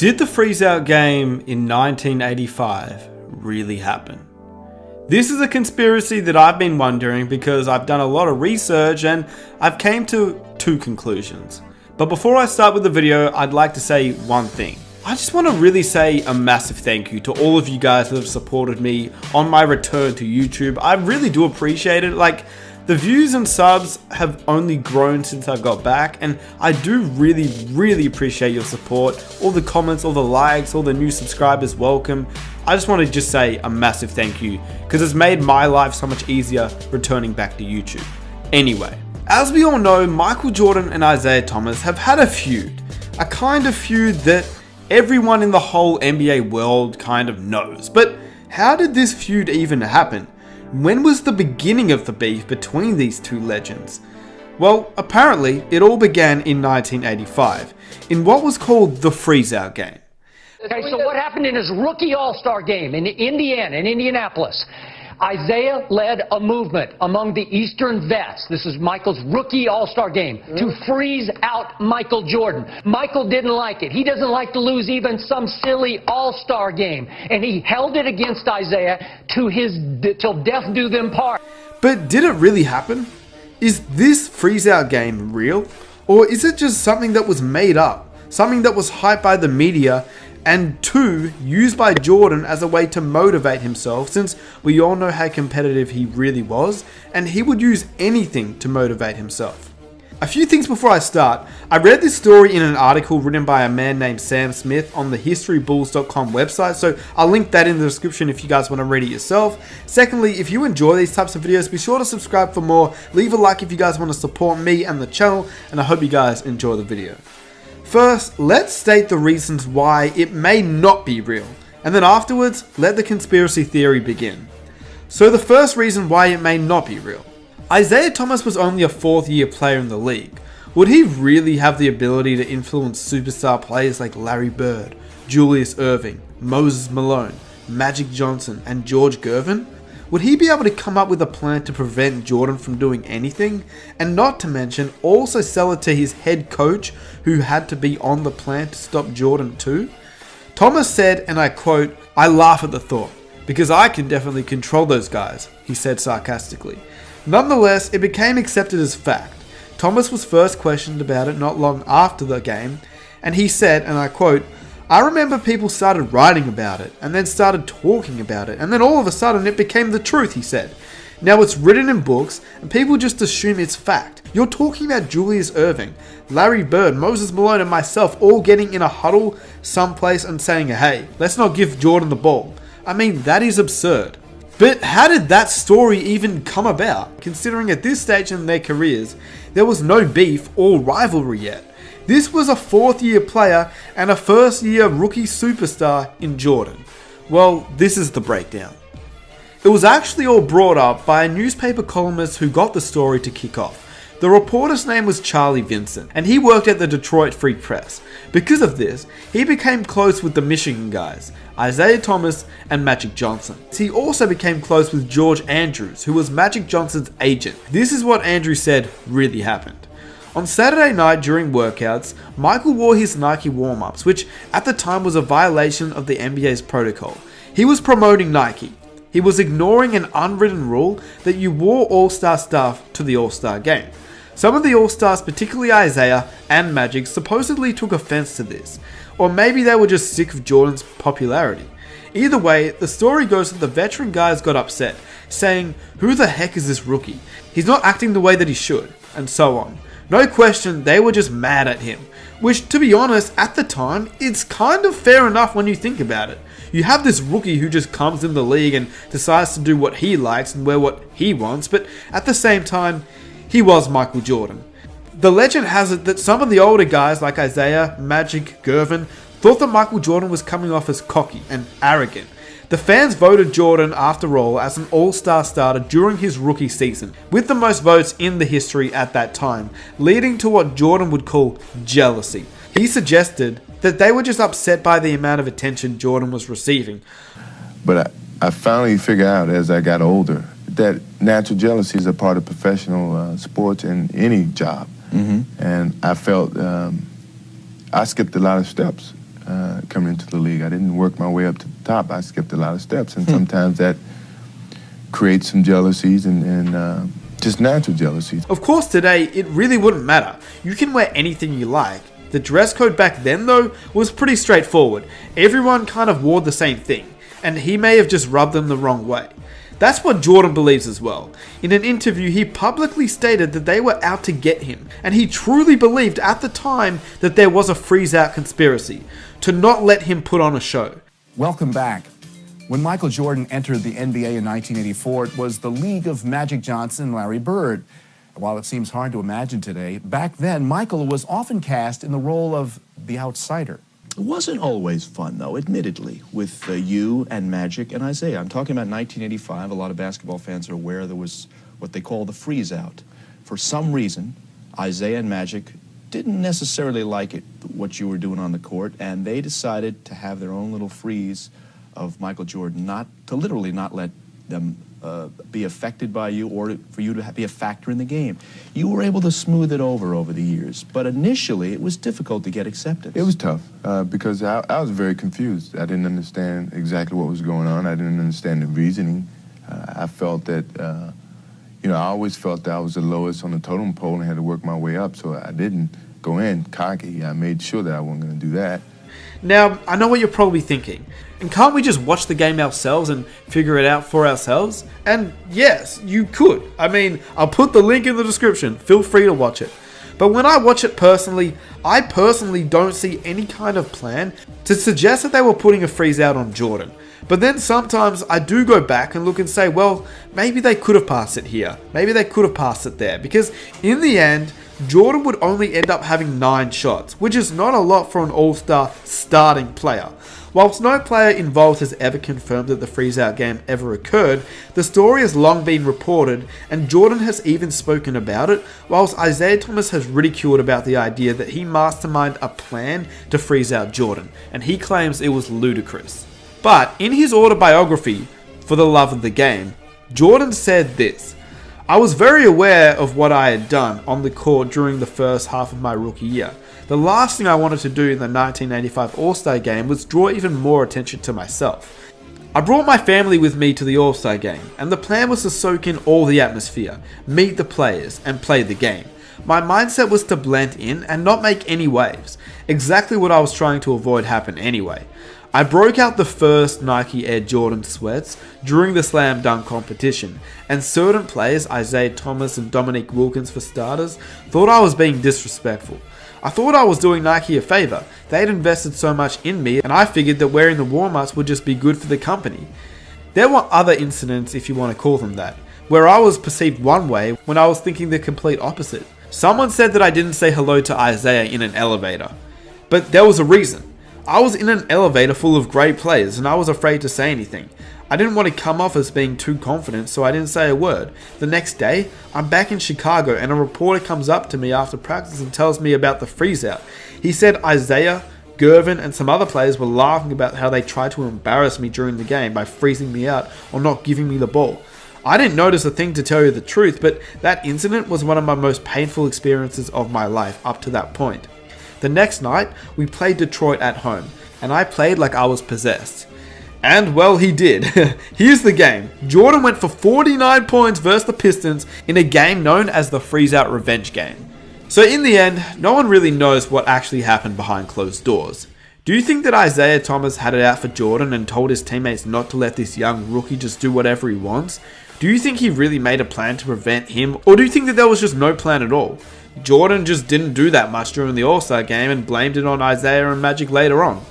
Did the freeze-out game in 1985 really happen? This is a conspiracy that I've been wondering because I've done a lot of research and I've came to two conclusions. But before I start with the video, I'd like to say one thing. I just want to really say a massive thank you to all of you guys that have supported me on my return to YouTube. I really do appreciate it. The views and subs have only grown since I got back, and I do really appreciate your support. All the comments, all the likes, all the new subscribers, welcome. I just want to say a massive thank you because it's made my life so much easier returning back to YouTube. Anyway, as we all know, Michael Jordan and Isiah Thomas have had a feud. A kind of feud that everyone in the whole NBA world kind of knows. But how did this feud even happen? When was the beginning of the beef between these two legends? Well, apparently, it all began in 1985, in what was called the freeze-out game. Okay, so what happened in his rookie All-Star game in Indiana, in Indianapolis? Isiah led a movement among the Eastern vets. This is Michael's rookie All-Star game to freeze out Michael Jordan. Michael didn't like it. He doesn't like to lose even some silly All-Star game. And he held it against Isiah till death do them part. But did it really happen? Is this freeze-out game real? Or is it just something that was made up? Something that was hyped by the media and two, used by Jordan as a way to motivate himself, since we all know how competitive he really was, and he would use anything to motivate himself. A few things before I start. I read this story in an article written by a man named Sam Smith on the HistoryBulls.com website, so I'll link that in the description if you guys want to read it yourself. Secondly, if you enjoy these types of videos, be sure to subscribe for more, leave a like if you guys want to support me and the channel, and I hope you guys enjoy the video. First, let's state the reasons why it may not be real, and then afterwards, let the conspiracy theory begin. So the first reason why it may not be real. Isiah Thomas was only a fourth-year player in the league. Would he really have the ability to influence superstar players like Larry Bird, Julius Erving, Moses Malone, Magic Johnson, and George Gervin? Would he be able to come up with a plan to prevent Jordan from doing anything? And not to mention, also sell it to his head coach, who had to be on the plan to stop Jordan too? Thomas said, and I quote, "I laugh at the thought, because I can definitely control those guys," he said sarcastically. Nonetheless, it became accepted as fact. Thomas was first questioned about it not long after the game, and he said, and I quote, "I remember people started writing about it, and then started talking about it, and then all of a sudden it became the truth," he said. "Now it's written in books, and people just assume it's fact. You're talking about Julius Erving, Larry Bird, Moses Malone, and myself all getting in a huddle someplace and saying, hey, let's not give Jordan the ball. I mean, that is absurd." But how did that story even come about, considering at this stage in their careers, there was no beef or rivalry yet? This was a fourth-year player and a first-year rookie superstar in Jordan. Well, this is the breakdown. It was actually all brought up by a newspaper columnist who got the story to kick off. The reporter's name was Charlie Vincent, and he worked at the Detroit Free Press. Because of this, he became close with the Michigan guys, Isiah Thomas and Magic Johnson. He also became close with George Andrews, who was Magic Johnson's agent. This is what Andrews said really happened. On Saturday night during workouts, Michael wore his Nike warm-ups, which at the time was a violation of the NBA's protocol. He was promoting Nike. He was ignoring an unwritten rule that you wore All-Star stuff to the All-Star game. Some of the All-Stars, particularly Isiah and Magic, supposedly took offense to this. Or maybe they were just sick of Jordan's popularity. Either way, the story goes that the veteran guys got upset, saying, "Who the heck is this rookie? He's not acting the way that he should," and so on. No question, they were just mad at him. Which, to be honest, at the time, it's kind of fair enough when you think about it. You have this rookie who just comes in the league and decides to do what he likes and wear what he wants, but at the same time, he was Michael Jordan. The legend has it that some of the older guys like Isiah, Magic, Gervin thought that Michael Jordan was coming off as cocky and arrogant. The fans voted Jordan, after all, as an all-star starter during his rookie season, with the most votes in the history at that time, leading to what Jordan would call jealousy. He suggested that they were just upset by the amount of attention Jordan was receiving. But I finally figured out as I got older that natural jealousy is a part of professional sports and any job. Mm-hmm. And I felt I skipped a lot of steps coming into the league. I didn't work my way up to the top. I skipped a lot of steps, and sometimes that creates some jealousies and just natural jealousies. Of course, today, it really wouldn't matter. You can wear anything you like. The dress code back then, though, was pretty straightforward. Everyone kind of wore the same thing, and he may have just rubbed them the wrong way. That's what Jordan believes as well. In an interview, he publicly stated that they were out to get him, and he truly believed at the time that there was a freeze-out conspiracy to not let him put on a show. Welcome back. When Michael Jordan entered the NBA in 1984, it was the league of Magic Johnson and Larry Bird. While it seems hard to imagine today, back then Michael was often cast in the role of the outsider. It wasn't always fun, though, admittedly, with you and Magic and Isaiah. I'm talking about 1985. A lot of basketball fans are aware there was what they call the freeze-out. For some reason, Isaiah and Magic didn't necessarily like it, what you were doing on the court, and they decided to have their own little freeze of Michael Jordan, literally not let them be affected by you or for you to be a factor in the game. You were able to smooth it over the years, but initially it was difficult to get acceptance. It was tough because I was very confused. I didn't understand exactly what was going on. I didn't understand the reasoning. I felt that, I always felt that I was the lowest on the totem pole and had to work my way up, so I didn't go in cocky. I made sure that I wasn't going to do that. Now, I know what you're probably thinking. And can't we just watch the game ourselves and figure it out for ourselves? And yes, you could. I mean, I'll put the link in the description. Feel free to watch it. But when I watch it personally, I personally don't see any kind of plan to suggest that they were putting a freeze out on Jordan. But then sometimes I do go back and look and say, well, maybe they could have passed it here. Maybe they could have passed it there. Because in the end, Jordan would only end up having 9 shots, which is not a lot for an all-star starting player. Whilst no player involved has ever confirmed that the freeze-out game ever occurred, the story has long been reported, and Jordan has even spoken about it, whilst Isaiah Thomas has ridiculed about the idea that he masterminded a plan to freeze out Jordan, and he claims it was ludicrous. But in his autobiography, For the Love of the Game, Jordan said this: "I was very aware of what I had done on the court during the first half of my rookie year. The last thing I wanted to do in the 1985 All-Star Game was draw even more attention to myself. I brought my family with me to the All-Star Game, and the plan was to soak in all the atmosphere, meet the players, and play the game. My mindset was to blend in and not make any waves, exactly what I was trying to avoid happen anyway. I broke out the first Nike Air Jordan sweats during the slam dunk competition, and certain players, Isaiah Thomas and Dominique Wilkins for starters, thought I was being disrespectful. I thought I was doing Nike a favor. They had invested so much in me, and I figured that wearing the warm-ups would just be good for the company. There were other incidents, if you want to call them that, where I was perceived one way when I was thinking the complete opposite. Someone said that I didn't say hello to Isaiah in an elevator, but there was a reason. I was in an elevator full of great players and I was afraid to say anything. I didn't want to come off as being too confident, so I didn't say a word. The next day, I'm back in Chicago and a reporter comes up to me after practice and tells me about the freeze-out. He said Isaiah, Gervin and some other players were laughing about how they tried to embarrass me during the game by freezing me out or not giving me the ball. I didn't notice a thing, to tell you the truth, but that incident was one of my most painful experiences of my life up to that point. The next night, we played Detroit at home, and I played like I was possessed. And well, he did. Here's the game. Jordan went for 49 points versus the Pistons in a game known as the Freeze-Out Revenge Game. So in the end, no one really knows what actually happened behind closed doors. Do you think that Isaiah Thomas had it out for Jordan and told his teammates not to let this young rookie just do whatever he wants? Do you think he really made a plan to prevent him, or do you think that there was just no plan at all? Jordan just didn't do that much during the All-Star Game and blamed it on Isaiah and Magic later on.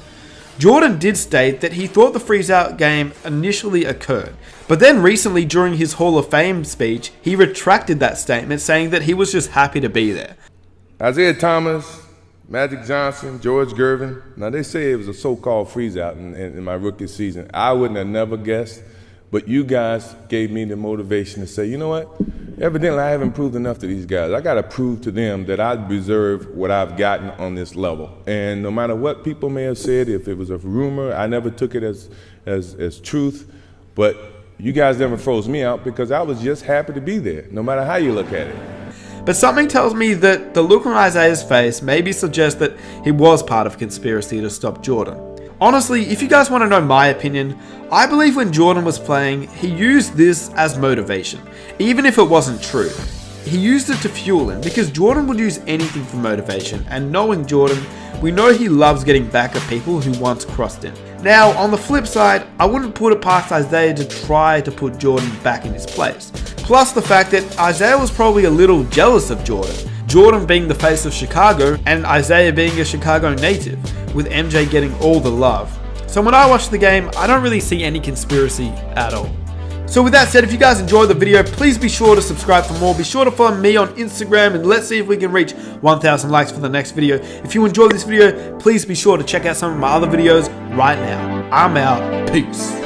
Jordan did state that he thought the freeze-out game initially occurred, but then recently during his Hall of Fame speech, he retracted that statement, saying that he was just happy to be there. Isaiah Thomas, Magic Johnson, George Gervin, now they say it was a so-called freeze-out in my rookie season. I wouldn't have never guessed, but you guys gave me the motivation to say, you know what? Evidently, I haven't proved enough to these guys. I got to prove to them that I deserve what I've gotten on this level. And no matter what people may have said, if it was a rumor, I never took it as truth. But you guys never froze me out because I was just happy to be there, no matter how you look at it. but something tells me that the look on Isaiah's face maybe suggests that he was part of a conspiracy to stop Jordan. Honestly, if you guys want to know my opinion, I believe when Jordan was playing, he used this as motivation, even if it wasn't true. He used it to fuel him, because Jordan would use anything for motivation, and knowing Jordan, we know he loves getting back at people who once crossed him. Now, on the flip side, I wouldn't put it past Isaiah to try to put Jordan back in his place. Plus the fact that Isaiah was probably a little jealous of Jordan. Jordan being the face of Chicago, and Isaiah being a Chicago native, with MJ getting all the love. So when I watch the game, I don't really see any conspiracy at all. So with that said, if you guys enjoyed the video, please be sure to subscribe for more. Be sure to follow me on Instagram, and let's see if we can reach 1,000 likes for the next video. If you enjoyed this video, please be sure to check out some of my other videos right now. I'm out. Peace.